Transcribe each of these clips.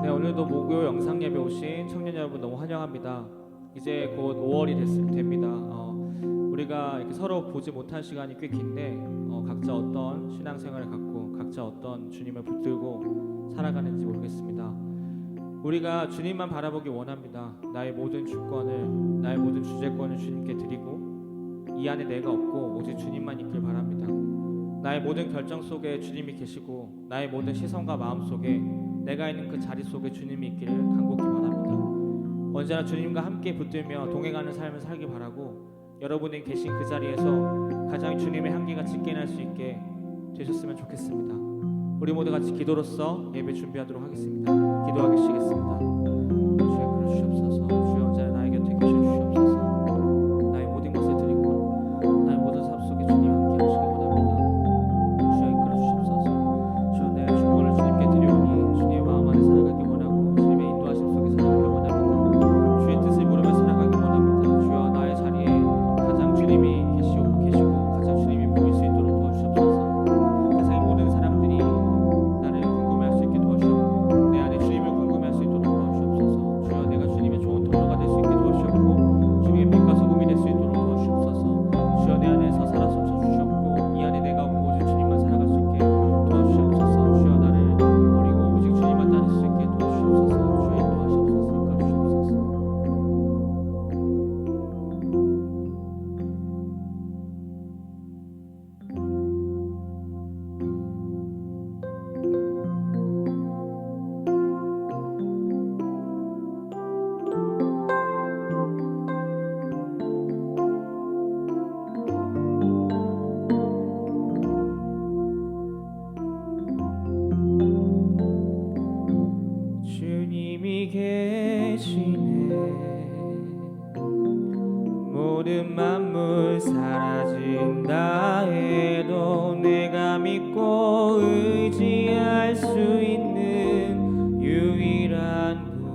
네, 오늘도 목요 영상 예배 오신 청년 여러분 너무 환영합니다. 이제 곧 5월이 됩니다. 우리가 이렇게 서로 보지 못한 시간이 꽤 긴데 각자 어떤 신앙생활을 갖고 각자 어떤 주님을 붙들고 살아가는지 모르겠습니다. 우리가 주님만 바라보기 원합니다. 나의 모든 주권을, 나의 모든 주재권을 주님께 드리고 이 안에 내가 없고 오직 주님만 있길 바랍니다. 나의 모든 결정 속에 주님이 계시고 나의 모든 시선과 마음 속에 내가 있는 그 자리 속에 주님이 있기를 간곡히 바랍니다. 언제나 주님과 함께 붙들며 동행하는 삶을 살기 바라고 여러분이 계신 그 자리에서 가장 주님의 향기가 짙게 날 수 있게 되셨으면 좋겠습니다. 우리 모두 같이 기도로서 예배 준비하도록 하겠습니다. 기도하시겠습니다. 주여 그러주시옵소서. 주여 언제나 나의 곁에 계셔 주시옵소서. 나의 모든 것을 드리고 나의 모든 삶 속에 주님 함께 하시기 원합니다. 주여 이끌어 주시옵소서. 주여 내 주권을 주님께 드리오니 주님의 마음 안에 살아가기 원하고 주님의 인도하심 속에 살아가기 원합니다. 주의 뜻을 물으며 살아가기 원합니다. 주여 나의 자리에 가장 주님이 계시고 가장 주님이 보일 수 있도록 도와주시옵소서. 세상의 모든 사람들이 나를 궁금해할 수 있게 도와주시옵고 내 안에 주님을 궁금해할 수 있도록 도와주시옵소서. 주여 내가 주님의 좋은 통로가 될 수 있게 도와주시옵고 주님의 빛과 소금이 될 수 있도록 도와주시옵소서. 주여 내 안에서 살아 숨쉬어 주시옵고 이 안에 내가 없고 오직 주님만 살아갈 수 있게 도와주시옵소서. 주여 나를 버리고 오직 주님만 따를 수 있게 도와주시옵소서. 주여 인도하시옵소서. 이끌어 주시옵소서. 주님이 계시네. 모든 만물 사라진다 해도 내가 믿고 의지할 수 있는 유일한 분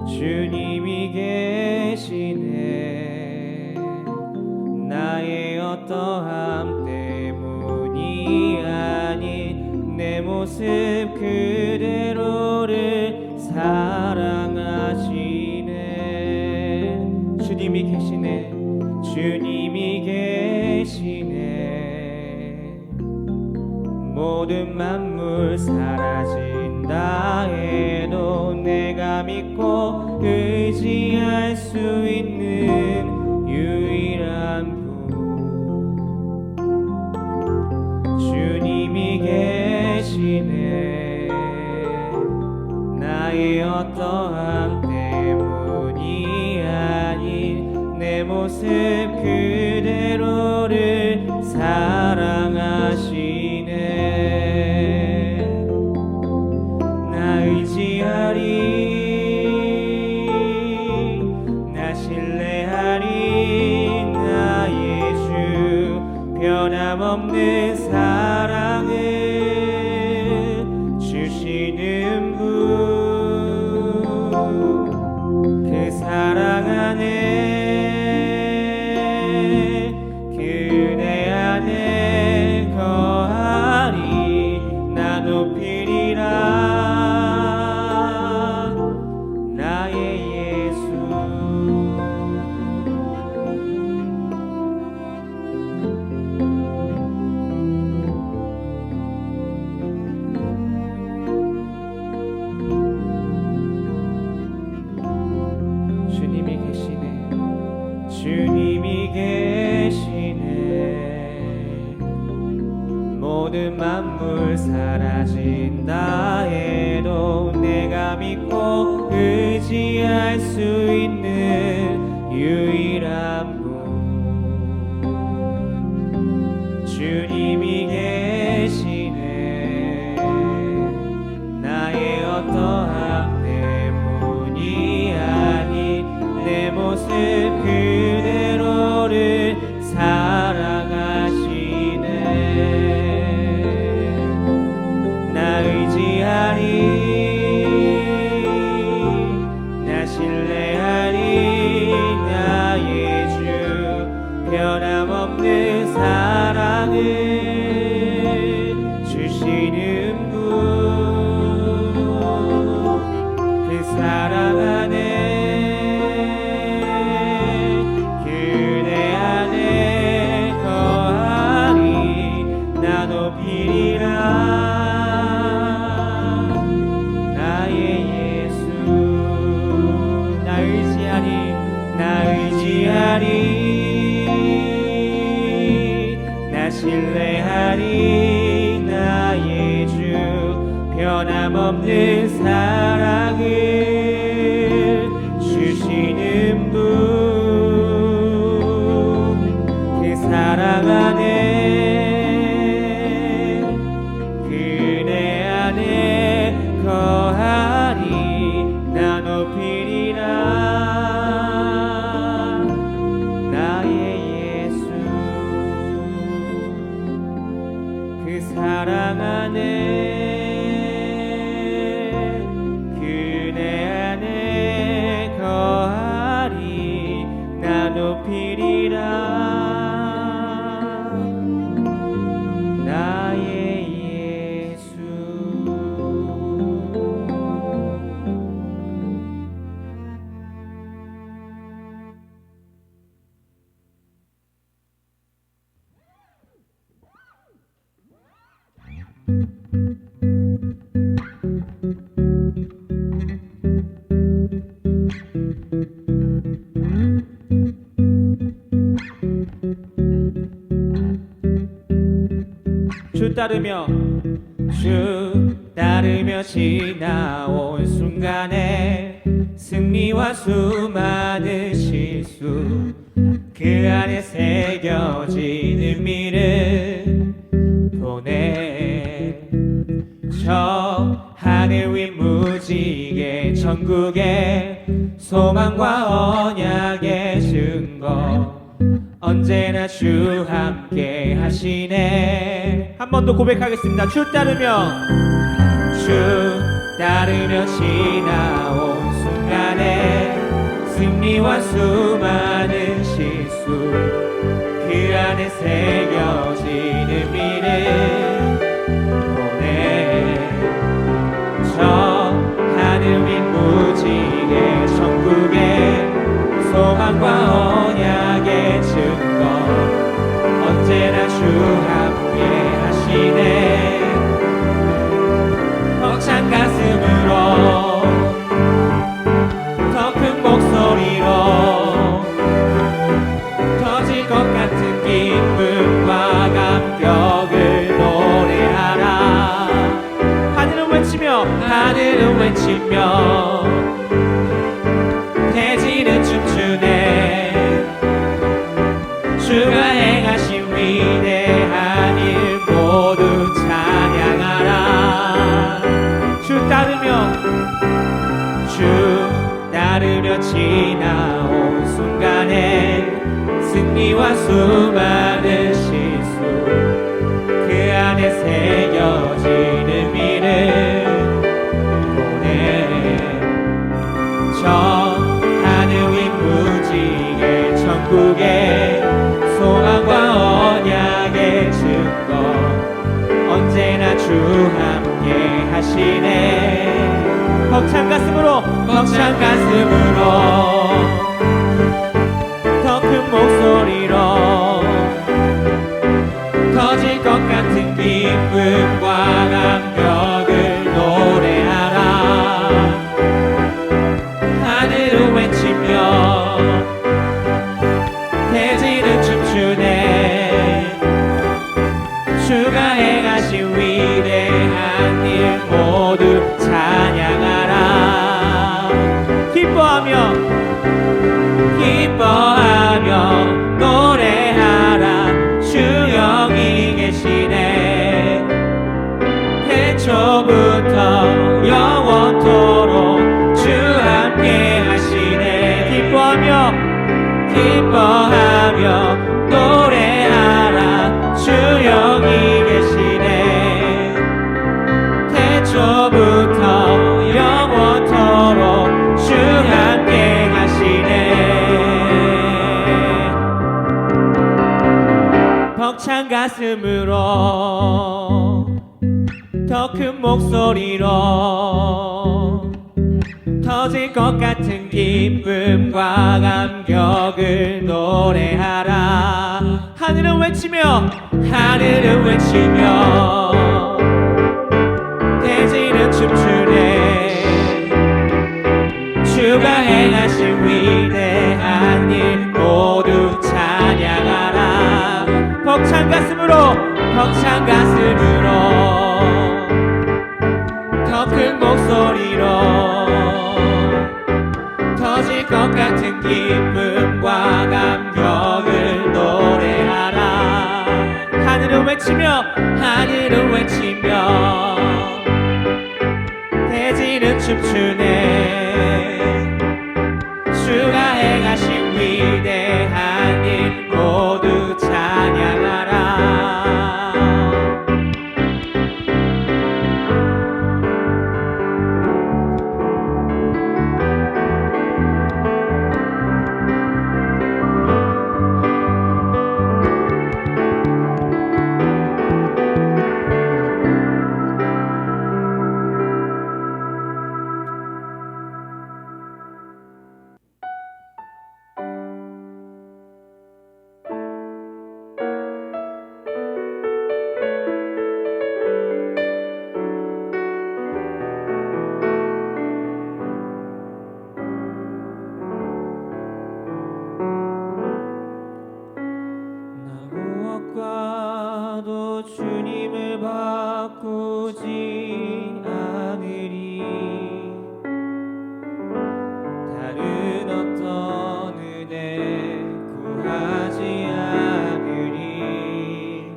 주님이 계시네. 나의 어떠함 때문이 아닌 내 모습 그대로를 사랑하시네. 주님이 계시네. 주님이 계시네. 모든 만물 사라진다 해도 내가 믿고 의지할 수 있는 유일한 분 주님이 계시네. 나의 어떠함 때문이 아닌 내 모습 그대로를 사랑하시네. 나 의지하리, 나 신뢰하리. 나의 주 변함없는 사랑을 주시는 분, 그 사랑 안에 그대 안에 거하리. 나 높이리라 나의 예수. 주님이 계시네. 주님이 계시네. 모든 만물 사라진다 해도 내가 믿고 의지할 수 있는 유일한 분 주님이 계시네. 나의 어떠함 때문이 아닌 내 모습 그대로를 사랑하시네. 나 의지하리, 나 신뢰하리. 나의 주 변함없는 사랑을 신뢰하리 나의 주 변함없는 사랑을 주시는 분 그 사랑 안에 그네 안에 거하리 나 높이리라 나의 예수 그 사랑 안에 그네 안에 거하리 나 높이리라 나의 예수 주 따르며 지나온 순간에 승리와 수많은 실수 그 안에 새겨진 의미를 보내 저 하늘 위 무지개 천국의 소망과 언약의 증거 언제나 주 함께 하시네 한 번 더 고백하겠습니다. 주 따르며 지나온 순간에 승리와 수많은 실수 그 안에 새겨진 의미를 보내 저 하늘 위 무지개 천국의 소망과 언약의 증거 언제나 주 함께 하시네 벅찬 가슴으로 더 큰 목소리로 터질 것 같은 기쁨과 감격을 노래하라 하늘은 외치며 대지는 춤추네 주가 행하신 위대한 일 모두 찬양하라 주 따르며 지나온 순간에 승리와 수많은 실수 그 안에 새겨진 의미를 보내 저 하늘 위 무지개 천국의 소망과 언약의 증거 언제나 주 함께 하시네 벅찬 가슴으로 더 큰 목소리로 터질 것 같은 기쁨과 감격을 노래하라 하늘을 외치며 대지는 춤추네 주가 행하신 위대한 일 모두 찬양하라 기뻐하며 노래하라 주 여기 계시네 태초부터 영원토록 주 함께 하시네 기뻐하며 노래하라 주 여기 계시네 태초부터 영원토록 주 함께 하시네 벅찬 가슴으로 더 큰 목소리로 터질 것 같은 기쁨과 감격을 노래하라 하늘은 외치며 대지는 춤추네 주가 행하신 위대한 일 모두 찬양하라 벅찬 찬 가슴으로 벅찬 가슴으로 더 큰 목소리로 터질 것 같은 기쁨과 감격을 노래하라. 하늘을 외치며 하늘을 외치며 대지는 춤추네. 주가 행하신 위대한 일 모두 찬양하라. 무엇과도 주님을 바꾸지 않으리. 다른 어떤 은혜 구하지 않으리.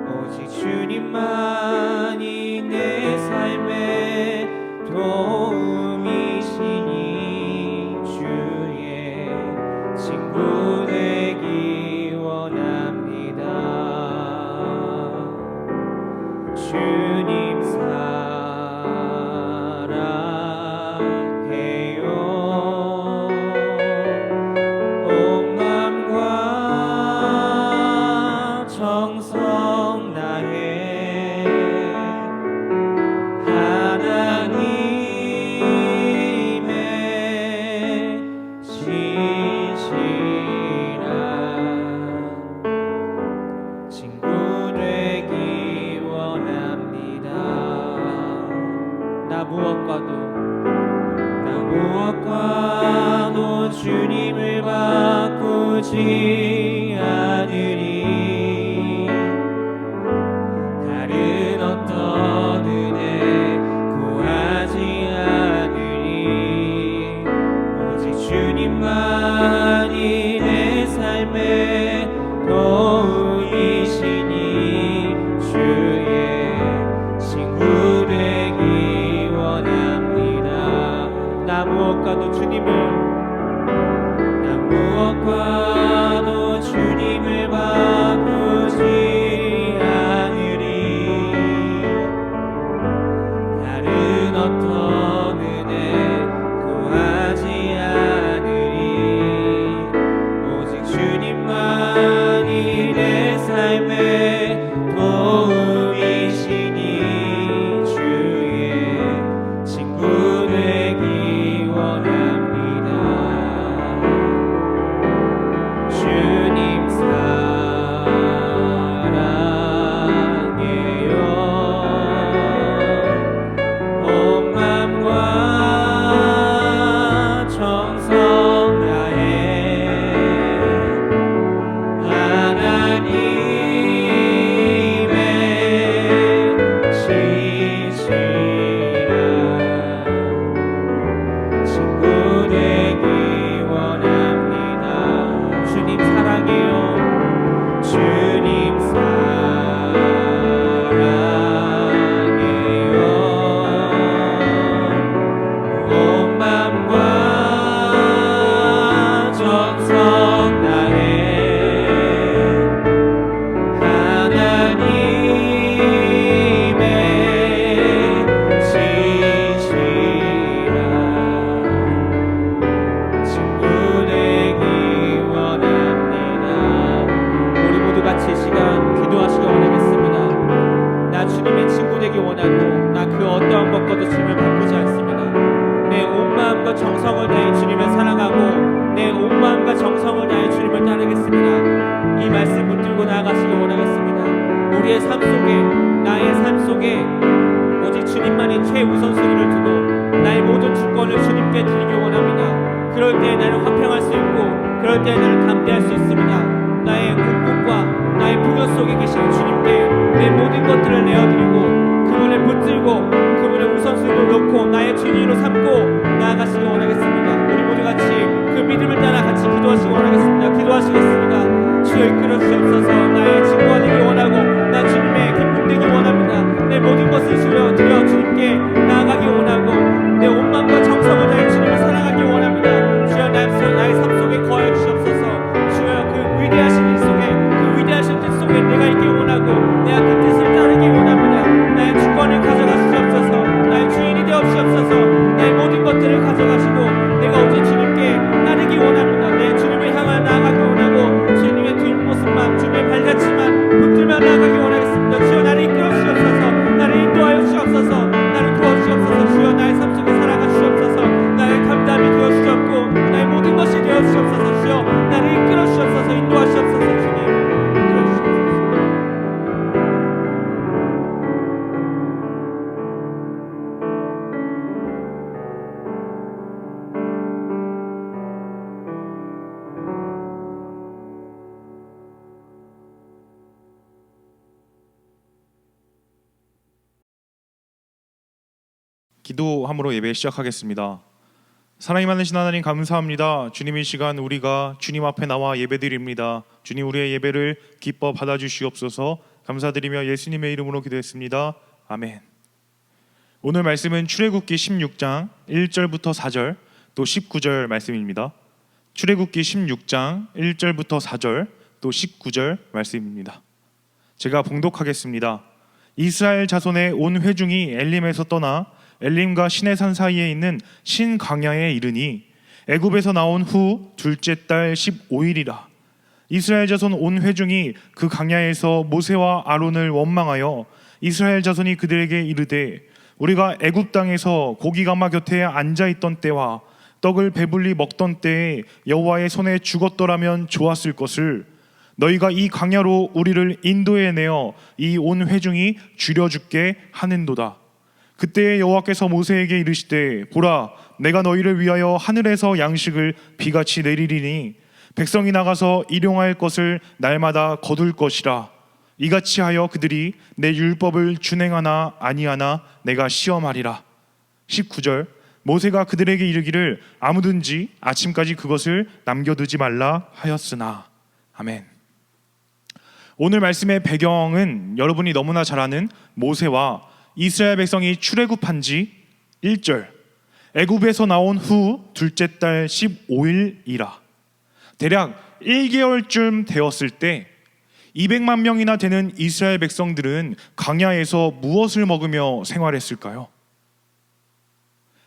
오직 주님만이 내 삶의 도움이시니 주의 친구 되기 원합니다. 주님 사랑해요. 온 맘과 정성 다해 하나님의 신실한 친구 되기 원합니다. 나 무엇과도 주님을 바꾸지 않으리. 다른 어떤 은혜 구하지 않으리. 오직 주님만이 내 삶의 도움이시니 주의 친구 되기 원합니다. 나 무엇과도 주님을 바꾸지 않으리. 다른 어떤 은혜 구하지 않으리. 오직 주님만이 내 삶의 도움이시니 주의 친구 되기 원합니다. 주님 사랑해요. 온 맘과 정성 다해 하나님의 신실한 친구 되기 원합니다. 주님 사랑해요. 주님 사랑해요. 온 맘과 정성 다해 하나님의 신실한 친구 되기 원합니다. 우리 모두 같이 이 시간 기도하시기 원하겠습니다. 나 주님의 친구 되기 원하고 나 그 어떠한 것과도 주님을 바꾸지 않습니다. 내 온 마음과 정성을 다해 주님을 사랑하고 내 온 마음과 정성을 다해 주님을 따르겠습니다. 이 말씀 붙들고 나아가시기 원하겠습니다. 우리의 삶 속에 나의 삶 속에 오직 주님만이 최우선순위를 두고 나의 모든 주권을 주님께 드리기 원합니다. 그럴 때 나는 화평할 수 있고 그럴 때 나는 담대할 수 있습니다. 나의 꿈과 나의 풍요 속에 계시는 주님께 내 모든 것들을 내어드리고 그분을 붙들고 그분을 우선순위로 놓고 나의 주님으로 삼고 나아가시기 원하겠습니다. 우리 모두 같이 그 믿음을 따라 같이 기도하시기 원하겠습니다. 기도하시겠습니다. 주여 이끌어 주시옵소서. 나의 친구가 되기 원하고 나 주님의 기쁨 되기 원합니다. 내 모든 것을 주여 드려 주님께 나아가기 원하고 내 온 마음과 정성을 다해 주님을 사랑하기 원합니다. 주여 나의 삶 속에 거하여 주시옵소서. 주여 그 위대하신 일 속에 그 위대하신 뜻 속에 내가 있기 원하고 내가 그 뜻을 따르기 원합니다. 나의 주권을 가져가시옵소서. 나의 주인이 되옵시옵소서. 나의 모든 것들을 가져가시고 내가 오직 주님께 따르기 원합니다. 내 주님을 향하여 나아가기 원하고 주님의 뒷모습만 주님의 발자취만 붙들며 나아가기 원하겠습니다. 주여 나를 이끌어 주시옵소서. 나를 인도하여 주시옵소서. 나를 도와주시옵소서. 주여 나의 삶 속에 살아가 주시옵소서. 나의 감담이 되어 주시옵고 나의 모든 것이 되어 주시옵소서. 주여 나를 이끌어 주시옵소서. 인도하시옵소서. 주님 이끌어 주시옵소서. 기도함으로 예배 시작하겠습니다. 사랑이 많으신 하나님 감사합니다. 주님 이 시간 우리가 주님 앞에 나와 예배드립니다. 주님 우리의 예배를 기뻐 받아주시옵소서. 감사드리며 예수님의 이름으로 기도했습니다. 아멘. 오늘 말씀은 출애굽기 16장 1절부터 4절 또 19절 말씀입니다. 출애굽기 16장 1절부터 4절 또 19절 말씀입니다. 제가 봉독하겠습니다. 이스라엘 자손의 온 회중이 엘림에서 떠나 엘림과 시내산 사이에 있는 신 광야에 이르니 애굽에서 나온 후 둘째 달 15일이라. 이스라엘 자손 온 회중이 그 광야에서 모세와 아론을 원망하여 이스라엘 자손이 그들에게 이르되 우리가 애굽 땅에서 고기가마 곁에 앉아 있던 때와 떡을 배불리 먹던 때에 여호와의 손에 죽었더라면 좋았을 것을 너희가 이 광야로 우리를 인도해 내어 이 온 회중이 죽여 죽게 하는도다. 그때 여호와께서 모세에게 이르시되 보라 내가 너희를 위하여 하늘에서 양식을 비같이 내리리니 백성이 나가서 일용할 것을 날마다 거둘 것이라. 이같이 하여 그들이 내 율법을 준행하나 아니하나 내가 시험하리라. 19절 모세가 그들에게 이르기를 아무든지 아침까지 그것을 남겨두지 말라 하였으나. 아멘. 오늘 말씀의 배경은 여러분이 너무나 잘 아는 모세와 이스라엘 백성이 출애굽한 지 1절 애굽에서 나온 후 둘째 달 15일이라. 대략 1개월쯤 되었을 때 200만 명이나 되는 이스라엘 백성들은 광야에서 무엇을 먹으며 생활했을까요?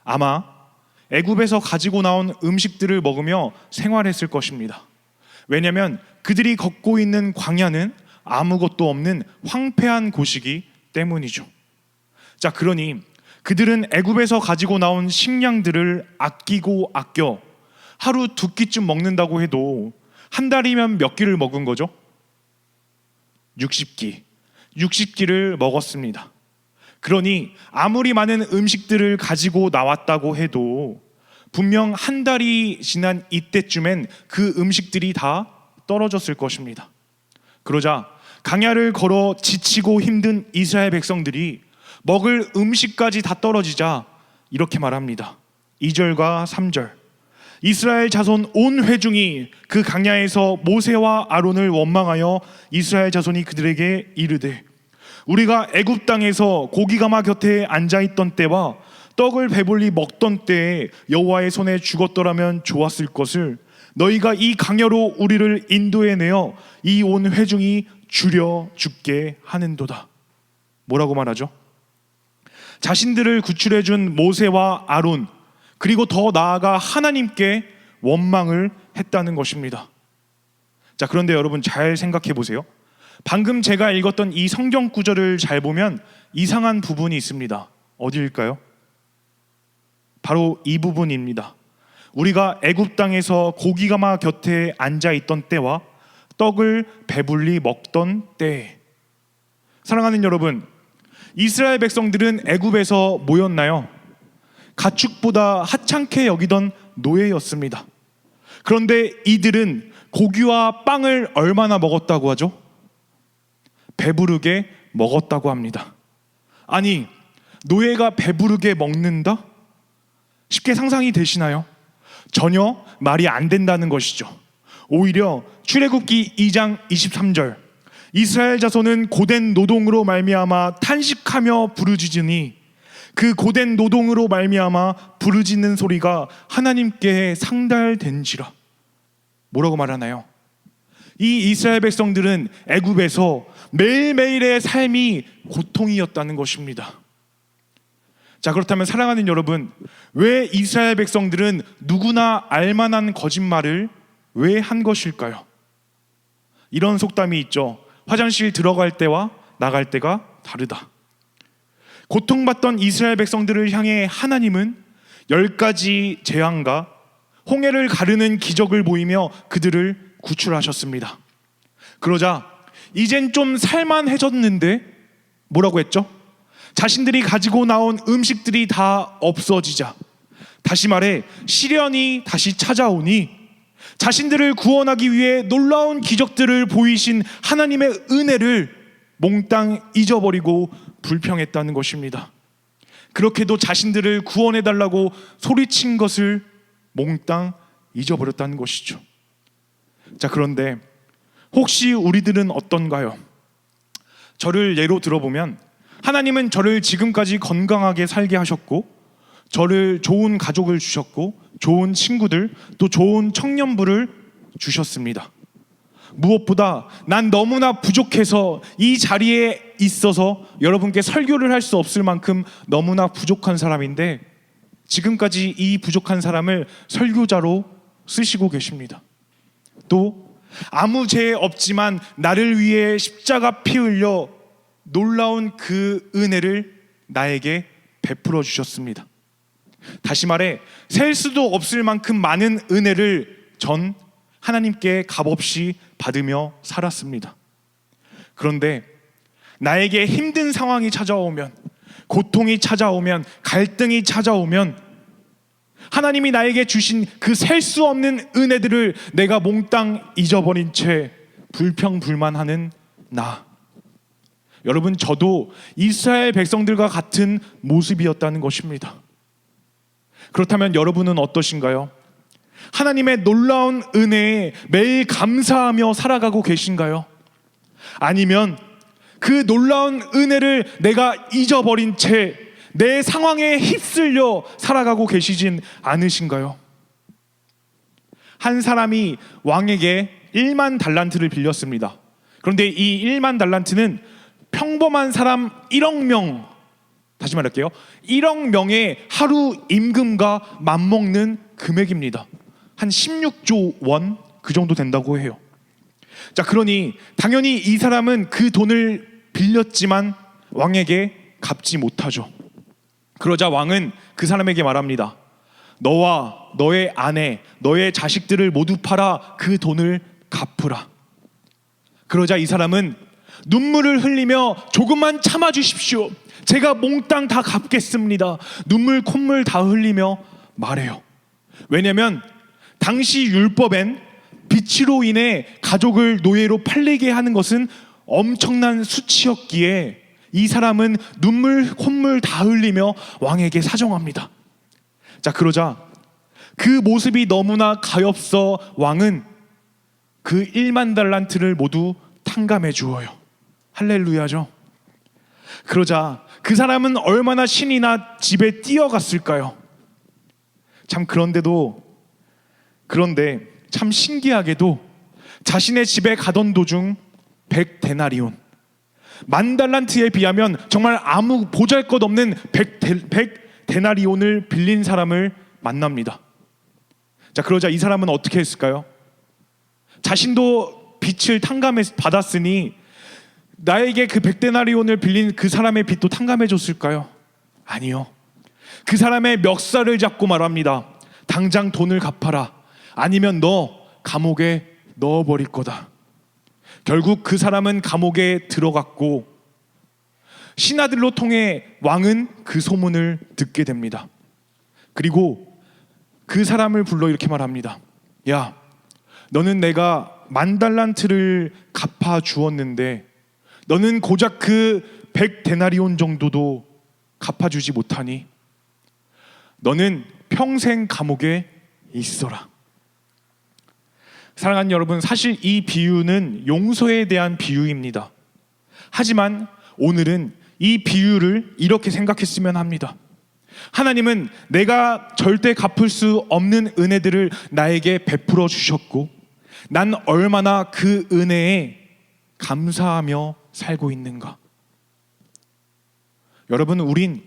아마 애굽에서 가지고 나온 음식들을 먹으며 생활했을 것입니다. 왜냐하면 그들이 걷고 있는 광야는 아무것도 없는 황폐한 곳이기 때문이죠. 자, 그러니 그들은 애굽에서 가지고 나온 식량들을 아끼고 아껴 하루 2끼쯤 먹는다고 해도 한 달이면 몇 끼를 먹은 거죠? 60끼를 먹었습니다. 그러니 아무리 많은 음식들을 가지고 나왔다고 해도 분명 한 달이 지난 이때쯤엔 그 음식들이 다 떨어졌을 것입니다. 그러자 광야를 걸어 지치고 힘든 이스라엘 백성들이 먹을 음식까지 다 떨어지자 이렇게 말합니다. 2절과 3절 이스라엘 자손 온 회중이 그 광야에서 모세와 아론을 원망하여 이스라엘 자손이 그들에게 이르되 우리가 애굽 땅에서 고기가마 곁에 앉아있던 때와 떡을 배불리 먹던 때에 여호와의 손에 죽었더라면 좋았을 것을 너희가 이 광야로 우리를 인도해 내어 이 온 회중이 죽여 죽게 하는도다. 뭐라고 말하죠? 자신들을 구출해 준 모세와 아론 그리고 더 나아가 하나님께 원망을 했다는 것입니다. 자, 그런데 여러분 잘 생각해 보세요. 방금 제가 읽었던 이 성경 구절을 잘 보면 이상한 부분이 있습니다. 어디일까요? 바로 이 부분입니다. 우리가 애굽 땅에서 고기가마 곁에 앉아 있던 때와 떡을 배불리 먹던 때. 사랑하는 여러분, 이스라엘 백성들은 애굽에서 뭐였나요? 가축보다 하찮게 여기던 노예였습니다. 그런데 이들은 고기와 빵을 얼마나 먹었다고 하죠? 배부르게 먹었다고 합니다. 아니, 노예가 배부르게 먹는다? 쉽게 상상이 되시나요? 전혀 말이 안 된다는 것이죠. 오히려 출애굽기 2장 23절, 이스라엘 자손은 고된 노동으로 말미암아 탄식하며 부르짖으니 그 고된 노동으로 말미암아 부르짖는 소리가 하나님께 상달된지라. 뭐라고 말하나요? 이 이스라엘 백성들은 애굽에서 매일매일의 삶이 고통이었다는 것입니다. 자, 그렇다면 사랑하는 여러분, 왜 이스라엘 백성들은 누구나 알만한 거짓말을 왜 한 것일까요? 이런 속담이 있죠. 화장실 들어갈 때와 나갈 때가 다르다. 고통받던 이스라엘 백성들을 향해 하나님은 10가지 재앙과 홍해를 가르는 기적을 보이며 그들을 구출하셨습니다. 그러자 이젠 좀 살만해졌는데 뭐라고 했죠? 자신들이 가지고 나온 음식들이 다 없어지자, 다시 말해 시련이 다시 찾아오니 자신들을 구원하기 위해 놀라운 기적들을 보이신 하나님의 은혜를 몽땅 잊어버리고 불평했다는 것입니다. 그렇게도 자신들을 구원해달라고 소리친 것을 몽땅 잊어버렸다는 것이죠. 자, 그런데 혹시 우리들은 어떤가요? 저를 예로 들어보면 하나님은 저를 지금까지 건강하게 살게 하셨고, 저를 좋은 가족을 주셨고, 좋은 친구들, 또 좋은 청년부를 주셨습니다. 무엇보다 난 너무나 부족해서 이 자리에 있어서 여러분께 설교를 할 수 없을 만큼 너무나 부족한 사람인데, 지금까지 이 부족한 사람을 설교자로 쓰시고 계십니다. 또 아무 죄 없지만 나를 위해 십자가 피 흘려 놀라운 그 은혜를 나에게 베풀어 주셨습니다. 다시 말해 셀 수도 없을 만큼 많은 은혜를 전 하나님께 값없이 받으며 살았습니다. 그런데 나에게 힘든 상황이 찾아오면, 고통이 찾아오면, 갈등이 찾아오면 하나님이 나에게 주신 그 셀 수 없는 은혜들을 내가 몽땅 잊어버린 채 불평불만하는 나. 여러분, 저도 이스라엘 백성들과 같은 모습이었다는 것입니다. 그렇다면 여러분은 어떠신가요? 하나님의 놀라운 은혜에 매일 감사하며 살아가고 계신가요? 아니면 그 놀라운 은혜를 내가 잊어버린 채 내 상황에 휩쓸려 살아가고 계시진 않으신가요? 한 사람이 왕에게 1만 달란트를 빌렸습니다. 그런데 이 1만 달란트는 평범한 사람 1억 명, 다시 말할게요, 1억 명의 하루 임금과 맞먹는 금액입니다. 한 16조 원 그 정도 된다고 해요. 자, 그러니 당연히 이 사람은 그 돈을 빌렸지만 왕에게 갚지 못하죠. 그러자 왕은 그 사람에게 말합니다. 너와 너의 아내, 너의 자식들을 모두 팔아 그 돈을 갚으라. 그러자 이 사람은 눈물을 흘리며 조금만 참아주십시오, 제가 몽땅 다 갚겠습니다, 눈물 콧물 다 흘리며 말해요. 왜냐하면 당시 율법엔 빚으로 인해 가족을 노예로 팔리게 하는 것은 엄청난 수치였기에 이 사람은 눈물 콧물 다 흘리며 왕에게 사정합니다. 자, 그러자 그 모습이 너무나 가엾어 왕은 그 1만 달란트를 모두 탕감해 주어요. 할렐루야죠. 그러자 그 사람은 얼마나 신이 나 집에 뛰어갔을까요? 그런데 참 신기하게도 자신의 집에 가던 도중 100데나리온, 10,000달란트에 비하면 정말 아무 보잘것없는 100데나리온을 빌린 사람을 만납니다. 자, 그러자 이 사람은 어떻게 했을까요? 자신도 빚을 탕감해 받았으니 나에게 그 100데나리온을 빌린 그 사람의 빚도 탕감해 줬을까요? 아니요. 그 사람의 멱살을 잡고 말합니다. 당장 돈을 갚아라, 아니면 너 감옥에 넣어버릴 거다. 결국 그 사람은 감옥에 들어갔고 신하들로 통해 왕은 그 소문을 듣게 됩니다. 그리고 그 사람을 불러 이렇게 말합니다. 야, 너는 내가 10,000달란트를 갚아 주었는데 너는 고작 그 100데나리온 정도도 갚아주지 못하니 너는 평생 감옥에 있어라. 사랑하는 여러분, 사실 이 비유는 용서에 대한 비유입니다. 하지만 오늘은 이 비유를 이렇게 생각했으면 합니다. 하나님은 내가 절대 갚을 수 없는 은혜들을 나에게 베풀어 주셨고 난 얼마나 그 은혜에 감사하며 살고 있는가. 여러분, 우린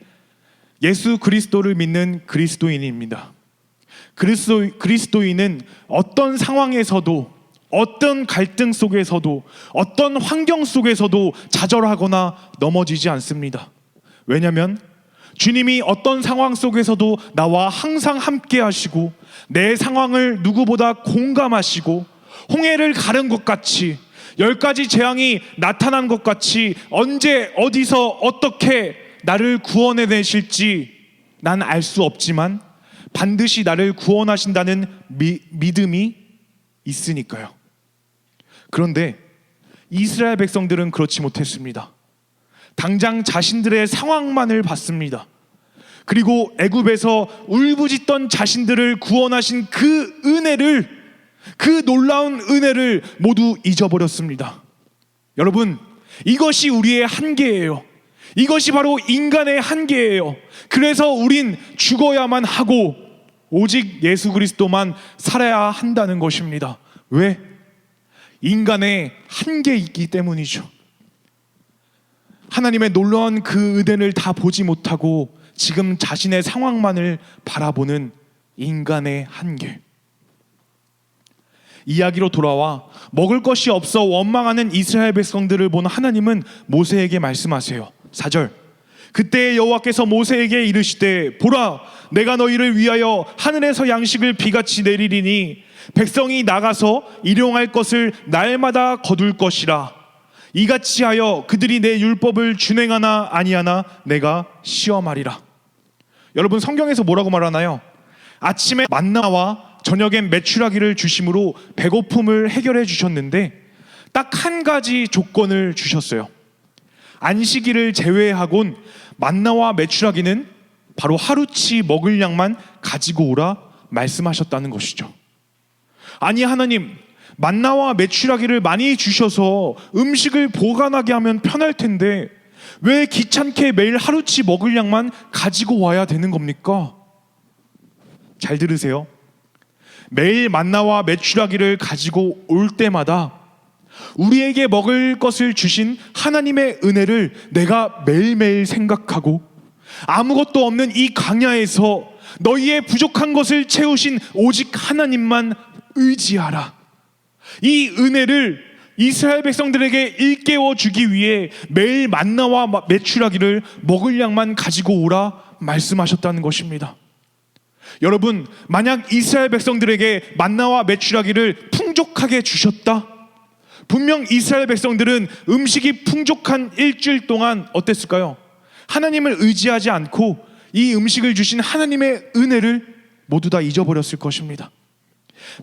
예수 그리스도를 믿는 그리스도인입니다. 그리스도인은 어떤 상황에서도, 어떤 갈등 속에서도, 어떤 환경 속에서도 좌절하거나 넘어지지 않습니다. 왜냐하면 주님이 어떤 상황 속에서도 나와 항상 함께 하시고 내 상황을 누구보다 공감하시고 홍해를 가른 것 같이 10가지 재앙이 나타난 것 같이 언제 어디서 어떻게 나를 구원해내실지 난 알 수 없지만 반드시 나를 구원하신다는 믿음이 있으니까요. 그런데 이스라엘 백성들은 그렇지 못했습니다. 당장 자신들의 상황만을 봤습니다. 그리고 애굽에서 울부짖던 자신들을 구원하신 그 은혜를, 그 놀라운 은혜를 모두 잊어버렸습니다. 여러분, 이것이 우리의 한계예요. 이것이 바로 인간의 한계예요. 그래서 우린 죽어야만 하고 오직 예수 그리스도만 살아야 한다는 것입니다. 왜? 인간의 한계이기 때문이죠. 하나님의 놀라운 그 은혜를 다 보지 못하고 지금 자신의 상황만을 바라보는 인간의 한계. 이야기로 돌아와 먹을 것이 없어 원망하는 이스라엘 백성들을 본 하나님은 모세에게 말씀하세요. 4절, 그때 여호와께서 모세에게 이르시되 보라, 내가 너희를 위하여 하늘에서 양식을 비같이 내리리니 백성이 나가서 일용할 것을 날마다 거둘 것이라. 이같이 하여 그들이 내 율법을 준행하나 아니하나 내가 시험하리라. 여러분, 성경에서 뭐라고 말하나요? 아침에 만나와 저녁엔 메추라기를 주심으로 배고픔을 해결해 주셨는데 딱 한 가지 조건을 주셨어요. 안식일을 제외하곤 만나와 메추라기는 바로 하루치 먹을 양만 가지고 오라 말씀하셨다는 것이죠. 아니, 하나님, 만나와 메추라기를 많이 주셔서 음식을 보관하게 하면 편할 텐데 왜 귀찮게 매일 하루치 먹을 양만 가지고 와야 되는 겁니까? 잘 들으세요. 매일 만나와 메추라기를 가지고 올 때마다 우리에게 먹을 것을 주신 하나님의 은혜를 내가 매일매일 생각하고 아무것도 없는 이 광야에서 너희의 부족한 것을 채우신 오직 하나님만 의지하라. 이 은혜를 이스라엘 백성들에게 일깨워 주기 위해 매일 만나와 메추라기를 먹을 양만 가지고 오라 말씀하셨다는 것입니다. 여러분, 만약 이스라엘 백성들에게 만나와 메추라기를 풍족하게 주셨다? 분명 이스라엘 백성들은 음식이 풍족한 일주일 동안 어땠을까요? 하나님을 의지하지 않고 이 음식을 주신 하나님의 은혜를 모두 다 잊어버렸을 것입니다.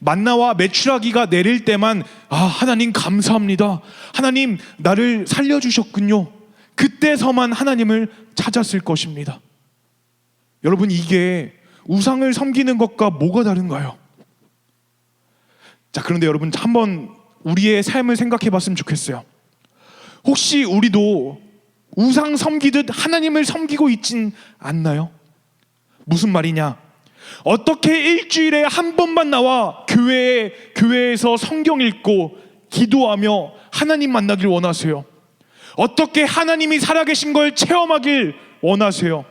만나와 메추라기가 내릴 때만 하나님 감사합니다. 하나님 나를 살려주셨군요. 그때서만 하나님을 찾았을 것입니다. 여러분, 이게 우상을 섬기는 것과 뭐가 다른가요? 자, 그런데 여러분, 한번 우리의 삶을 생각해 봤으면 좋겠어요. 혹시 우리도 우상 섬기듯 하나님을 섬기고 있진 않나요? 무슨 말이냐? 어떻게 일주일에 한 번만 나와 교회에서 성경 읽고 기도하며 하나님 만나길 원하세요? 어떻게 하나님이 살아계신 걸 체험하길 원하세요?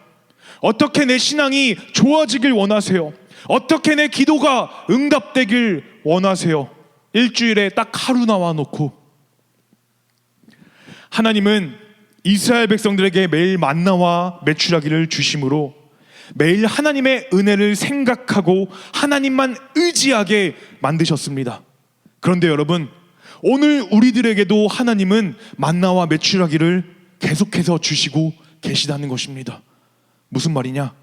어떻게 내 신앙이 좋아지길 원하세요? 어떻게 내 기도가 응답되길 원하세요? 일주일에 딱 하루 나와 놓고. 하나님은 이스라엘 백성들에게 매일 만나와 메추라기를 주심으로 매일 하나님의 은혜를 생각하고 하나님만 의지하게 만드셨습니다. 그런데 여러분, 오늘 우리들에게도 하나님은 만나와 메추라기를 계속해서 주시고 계시다는 것입니다. 무슨 말이냐?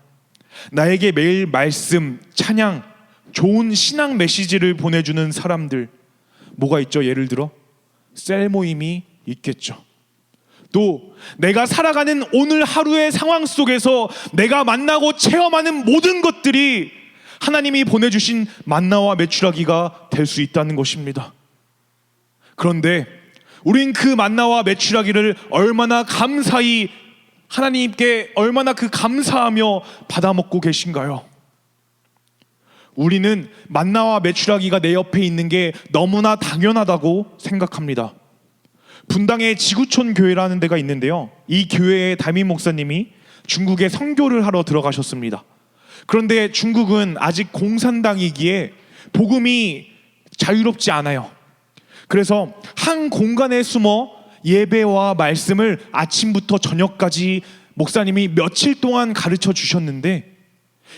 나에게 매일 말씀, 찬양, 좋은 신앙 메시지를 보내주는 사람들, 뭐가 있죠? 예를 들어 셀 모임이 있겠죠. 또 내가 살아가는 오늘 하루의 상황 속에서 내가 만나고 체험하는 모든 것들이 하나님이 보내주신 만나와 메추라기가 될 수 있다는 것입니다. 그런데 우린 그 만나와 메추라기를 얼마나 감사히 하나님께 얼마나 그 감사하며 받아먹고 계신가요? 우리는 만나와 메추라기가 내 옆에 있는 게 너무나 당연하다고 생각합니다. 분당에 지구촌 교회라는 데가 있는데요, 이 교회의 담임 목사님이 중국에 선교를 하러 들어가셨습니다. 그런데 중국은 아직 공산당이기에 복음이 자유롭지 않아요. 그래서 한 공간에 숨어 예배와 말씀을 아침부터 저녁까지 목사님이 며칠 동안 가르쳐 주셨는데,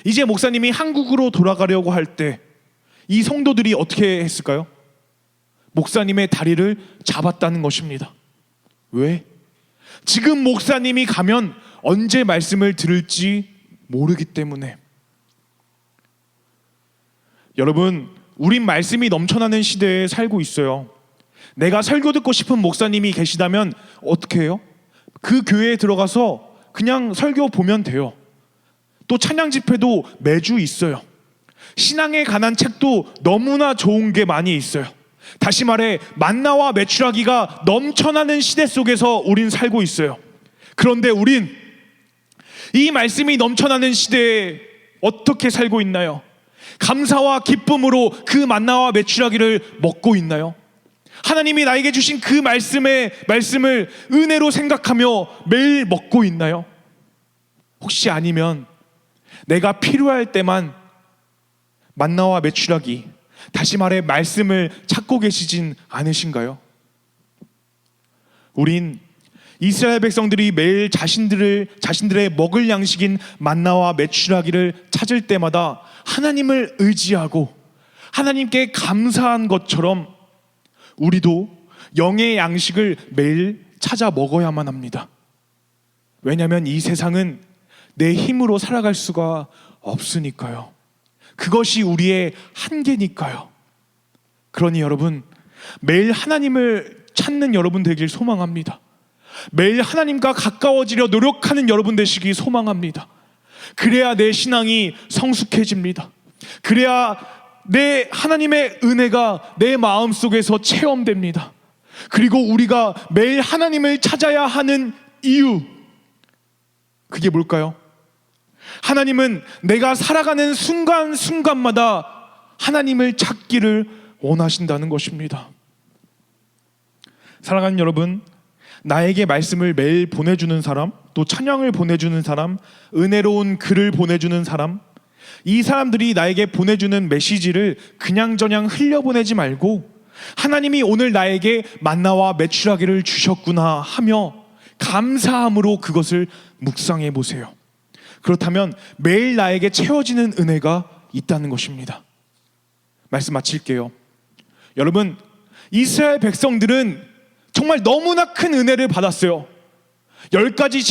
이제 목사님이 한국으로 돌아가려고 할 때 이 성도들이 어떻게 했을까요? 목사님의 다리를 잡았다는 것입니다. 왜? 지금 목사님이 가면 언제 말씀을 들을지 모르기 때문에. 여러분, 우린 말씀이 넘쳐나는 시대에 살고 있어요. 내가 설교 듣고 싶은 목사님이 계시다면 어떻게 해요? 그 교회에 들어가서 그냥 설교 보면 돼요. 또 찬양 집회도 매주 있어요. 신앙에 관한 책도 너무나 좋은 게 많이 있어요. 다시 말해, 만나와 메추라기가 넘쳐나는 시대 속에서 우린 살고 있어요. 그런데 우린 이 말씀이 넘쳐나는 시대에 어떻게 살고 있나요? 감사와 기쁨으로 그 만나와 메추라기를 먹고 있나요? 하나님이 나에게 주신 그 말씀을 은혜로 생각하며 매일 먹고 있나요? 혹시 아니면 내가 필요할 때만 만나와 메추라기, 다시 말해 말씀을 찾고 계시진 않으신가요? 우린 이스라엘 백성들이 매일 자신들의 먹을 양식인 만나와 메추라기를 찾을 때마다 하나님을 의지하고 하나님께 감사한 것처럼 우리도 영의 양식을 매일 찾아 먹어야만 합니다. 왜냐하면 이 세상은 내 힘으로 살아갈 수가 없으니까요. 그것이 우리의 한계니까요. 그러니 여러분, 매일 하나님을 찾는 여러분 되길 소망합니다. 매일 하나님과 가까워지려 노력하는 여러분 되시기 소망합니다. 그래야 내 신앙이 성숙해집니다. 그래야 내 하나님의 은혜가 내 마음속에서 체험됩니다. 그리고 우리가 매일 하나님을 찾아야 하는 이유, 그게 뭘까요? 하나님은 내가 살아가는 순간순간마다 하나님을 찾기를 원하신다는 것입니다. 사랑하는 여러분, 나에게 말씀을 매일 보내주는 사람, 또 찬양을 보내주는 사람, 은혜로운 글을 보내주는 사람, 이 사람들이 나에게 보내주는 메시지를 그냥저냥 흘려보내지 말고 하나님이 오늘 나에게 만나와 메추라기를 주셨구나 하며 감사함으로 그것을 묵상해 보세요. 그렇다면 매일 나에게 채워지는 은혜가 있다는 것입니다. 말씀 마칠게요. 여러분, 이스라엘 백성들은 정말 너무나 큰 은혜를 받았어요. 10가지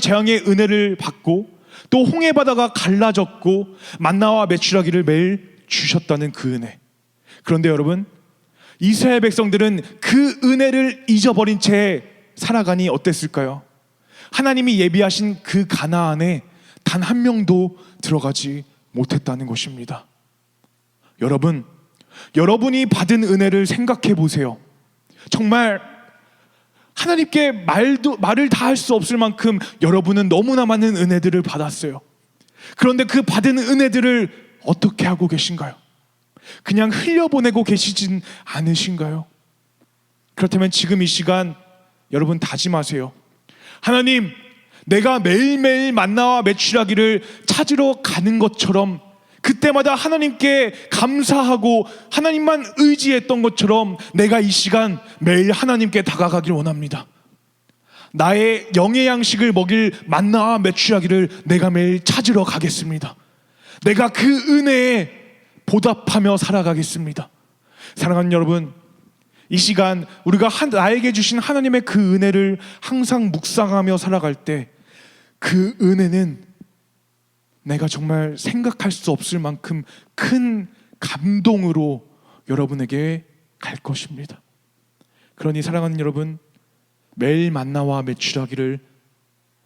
재앙의 은혜를 받고 또 홍해 바다가 갈라졌고 만나와 메추라기를 매일 주셨다는 그 은혜. 그런데 여러분, 이스라엘 백성들은 그 은혜를 잊어버린 채 살아가니 어땠을까요? 하나님이 예비하신 그 가나안에 단 한 명도 들어가지 못했다는 것입니다. 여러분, 여러분이 받은 은혜를 생각해 보세요. 정말 하나님께 말을 다 할 수 없을 만큼 여러분은 너무나 많은 은혜들을 받았어요. 그런데 그 받은 은혜들을 어떻게 하고 계신가요? 그냥 흘려보내고 계시진 않으신가요? 그렇다면 지금 이 시간 여러분 다짐하세요. 하나님, 내가 매일매일 만나와 메추라기를 찾으러 가는 것처럼 그때마다 하나님께 감사하고 하나님만 의지했던 것처럼 내가 이 시간 매일 하나님께 다가가길 원합니다. 나의 영의 양식을 먹일 만나와 메추라기를 내가 매일 찾으러 가겠습니다. 내가 그 은혜에 보답하며 살아가겠습니다. 사랑하는 여러분, 이 시간 우리가 나에게 주신 하나님의 그 은혜를 항상 묵상하며 살아갈 때 그 은혜는 내가 정말 생각할 수 없을 만큼 큰 감동으로 여러분에게 갈 것입니다. 그러니 사랑하는 여러분, 매일 만나와 메추라기를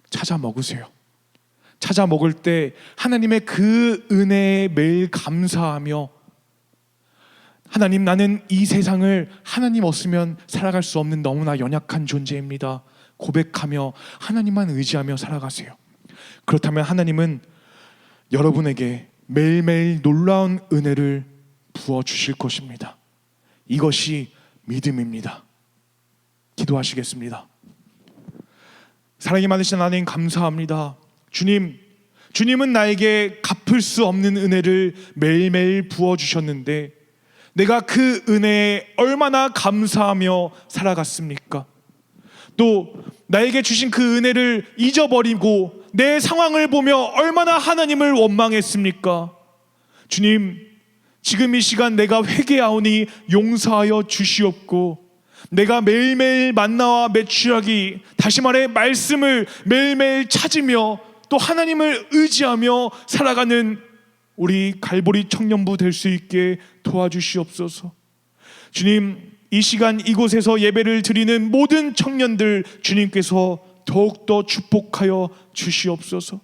찾아 먹으세요. 찾아 먹을 때 하나님의 그 은혜에 매일 감사하며, 하나님, 나는 이 세상을 하나님 없으면 살아갈 수 없는 너무나 연약한 존재입니다 고백하며 하나님만 의지하며 살아가세요. 그렇다면 하나님은 여러분에게 매일매일 놀라운 은혜를 부어주실 것입니다. 이것이 믿음입니다. 기도하시겠습니다. 사랑이 많으신 하나님, 감사합니다. 주님은 나에게 갚을 수 없는 은혜를 매일매일 부어주셨는데 내가 그 은혜에 얼마나 감사하며 살아갔습니까? 또 나에게 주신 그 은혜를 잊어버리고 내 상황을 보며 얼마나 하나님을 원망했습니까? 주님, 지금 이 시간 내가 회개하오니 용서하여 주시옵고, 내가 매일매일 만나와 메추라기, 다시 말해 말씀을 매일매일 찾으며 또 하나님을 의지하며 살아가는 우리 갈보리 청년부 될 수 있게 도와주시옵소서. 주님, 이 시간 이곳에서 예배를 드리는 모든 청년들 주님께서 더욱더 축복하여 주시옵소서.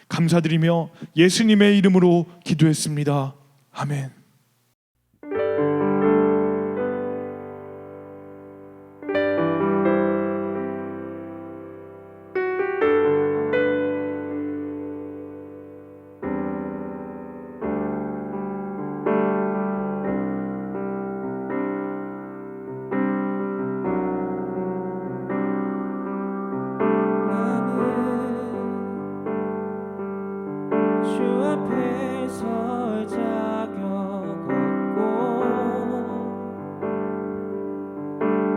감사드리며 예수님의 이름으로 기도했습니다. 아멘. 주 앞에 설 자격 없고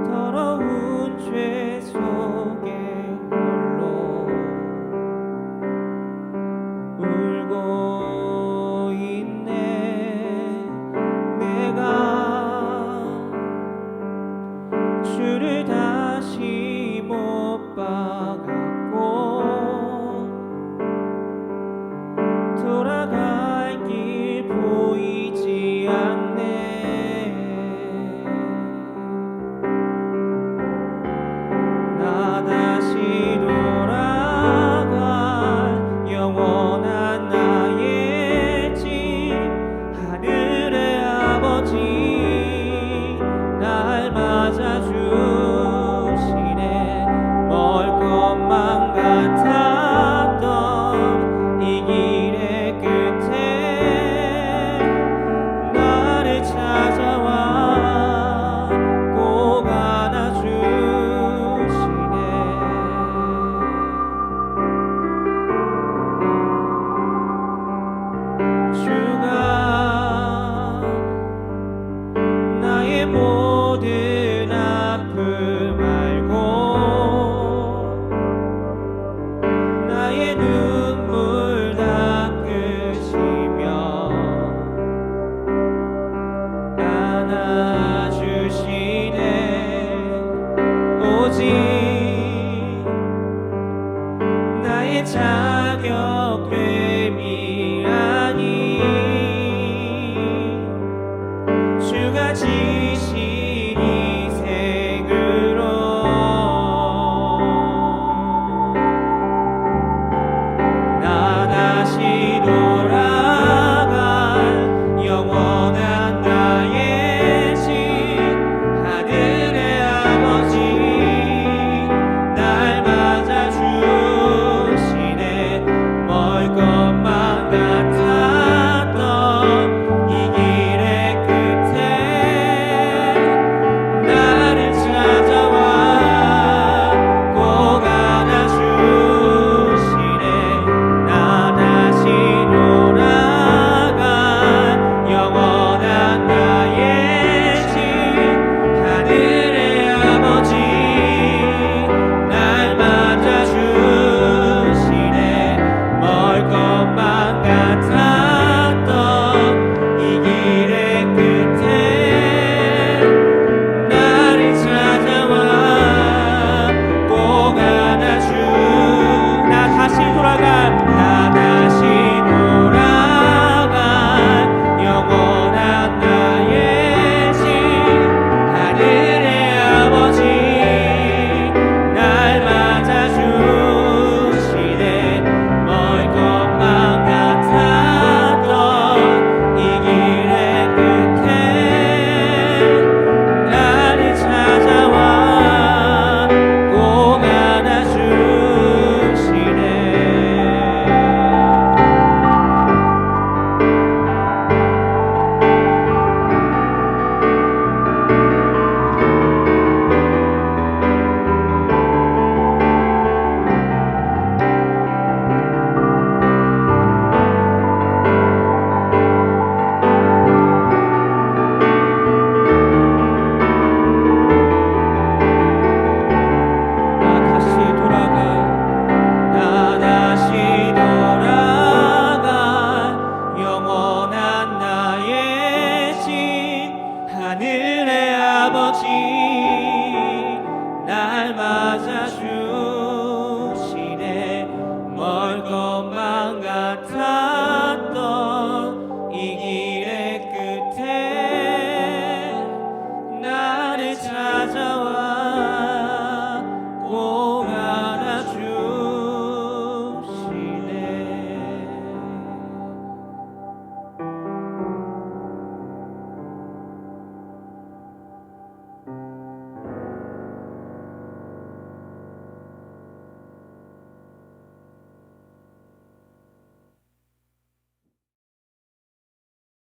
더러운 죄 속에 홀로 울고 있네. 내가 주를 다시 못 박았고 돌아갈 길 보이지 않네. 나 다시 돌아갈 영원한 나의 집 하늘의 아버지 날 맞아주시네. 멀 것만 같았던 이 길의 끝에 나를 찾아와 꼭 안아주시네. 주가 나의 모든 아픔 알고 나의 눈물 닦으시며 안아주시네. 오직 나의 자격됨이 아니 주가